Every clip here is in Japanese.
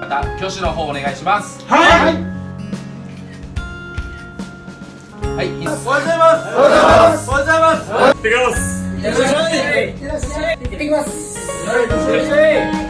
また挙手の方お願いします。はい。はい、いいっす。おはようございます。おはようございます。おはようございます。行ってきます。いってらっしゃい。いってらっしゃい。行ってきます。はい、いってらっしゃい。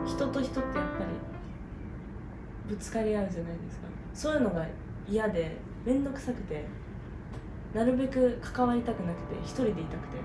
人と人ってやっぱりぶつかり合うじゃないですか。そういうのが嫌で面倒くさくて、なるべく関わりたくなくて、一人でいたくて。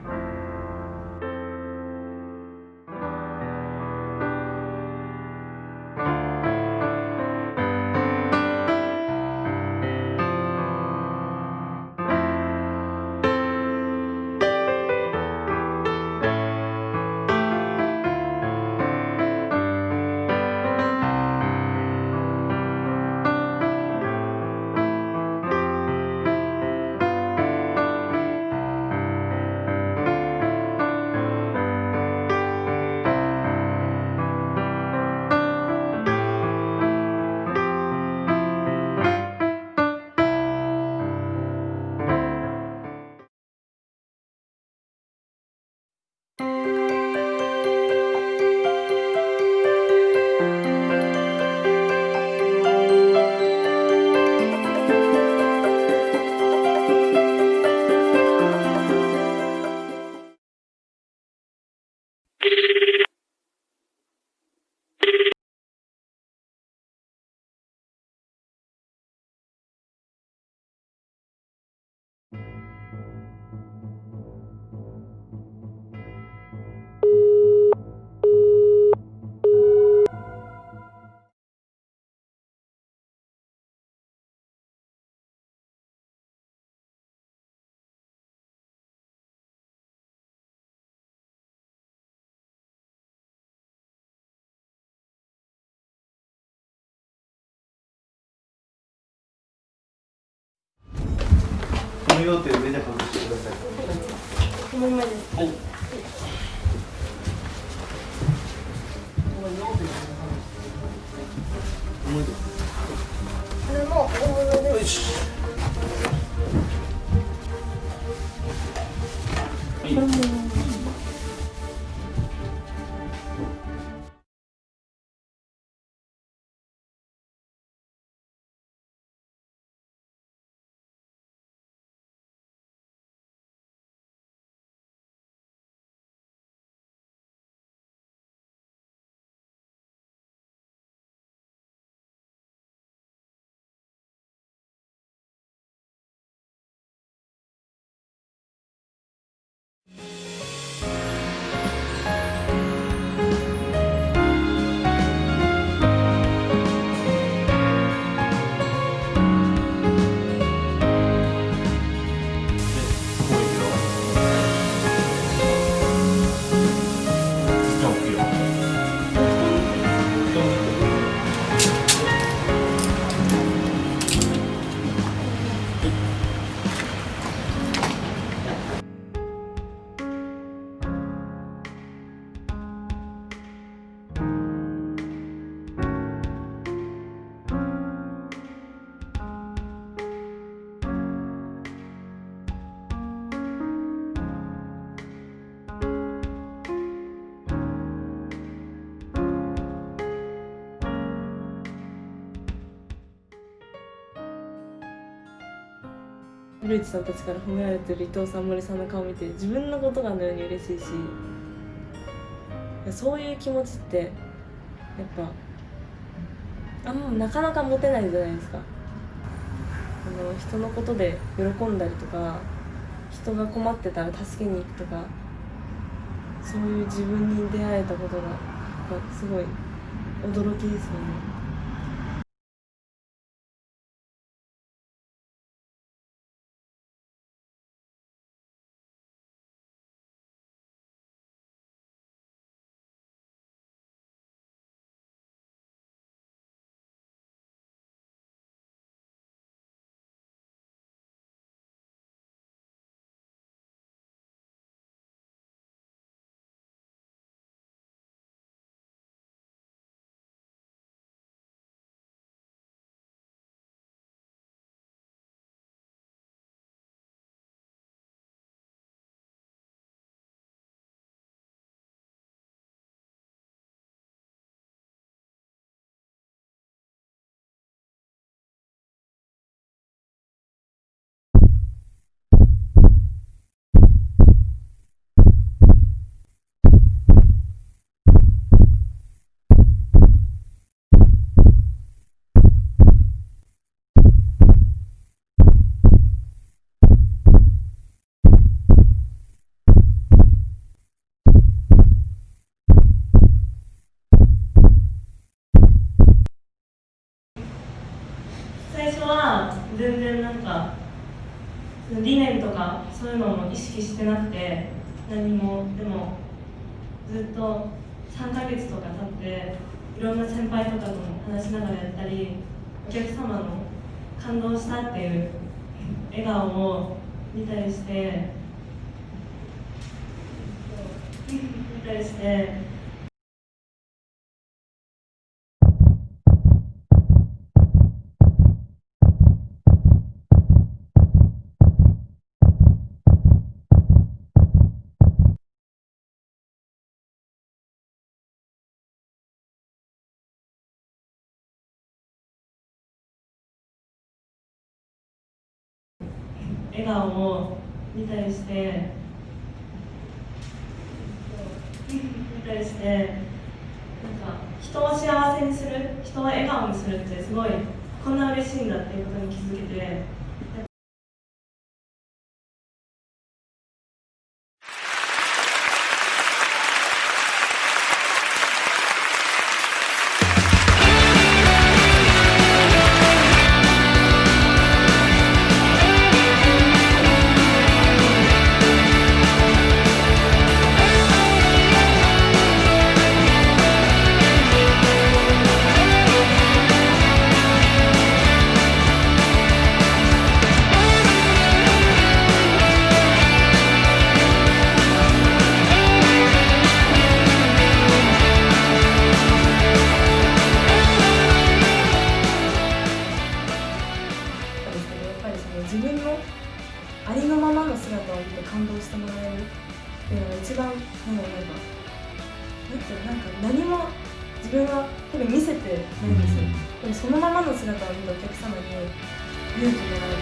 この要点でじゃあ外してください。このままです。はい。これも大物です。よし。これも古市さんたちから褒められてる伊藤さん、森さんの顔を見て自分のことがのように嬉しいし、そういう気持ちってやっぱなかなか持てないじゃないですか。人のことで喜んだりとか、人が困ってたら助けに行くとか、そういう自分に出会えたことがすごい驚きですよね。最初は全然理念とかそういうのも意識してなくて、何も。でもずっと3ヶ月とか経っていろんな先輩とかとも話しながらやったり、お客様の感動したっていう笑顔を見たりして笑顔を見たりして人を幸せにする、人を笑顔にするってすごいこんな嬉しいんだっていうことに気づけて。自分のありのままの姿を見て感動してもらえるっていうのが一番何も自分は多分見せてないんですよ。でもそのままの姿を見てお客様に勇気もらえる